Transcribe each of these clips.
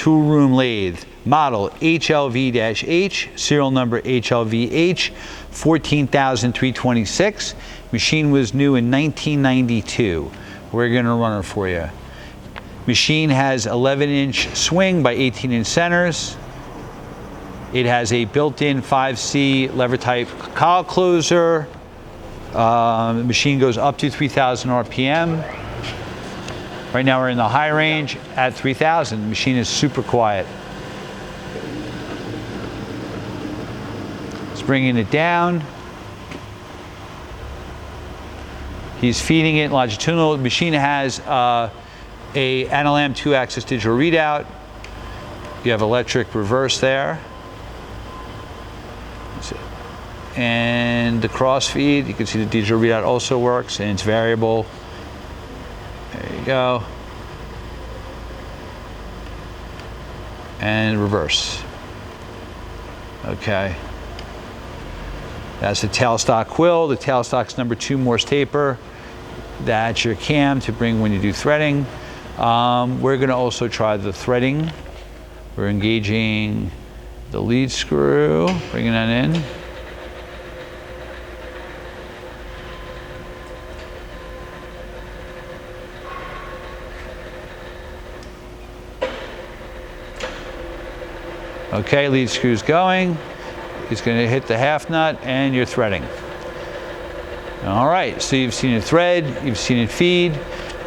Toolroom Lathe, model HLV-H, serial number HLV-H 14,326. Machine was new in 1992. We're going to run it for you. Machine has 11-inch swing by 18-inch centers. It has a built-in 5C lever type collet closer. The machine goes up to 3,000 RPM. Right now we're in the high range at 3,000. The machine is super quiet. It's bringing it down. He's feeding it longitudinal. The machine has a analam 2-axis digital readout. You have electric reverse there. And the cross feed, you can see the digital readout also works, and it's variable. There you go. And reverse. Okay. That's the tailstock quill. The tailstock's number 2 Morse taper. That's your cam to bring when you do threading. We're going to also try the threading. We're engaging the lead screw, bringing that in. Okay, lead screw's going. It's going to hit the half nut and you're threading. All right, so you've seen it thread, you've seen it feed,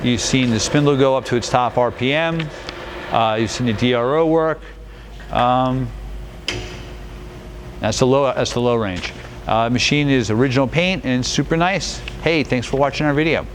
you've seen the spindle go up to its top RPM, you've seen the DRO work. That's the low range. Machine is original paint and super nice. Hey, thanks for watching our video.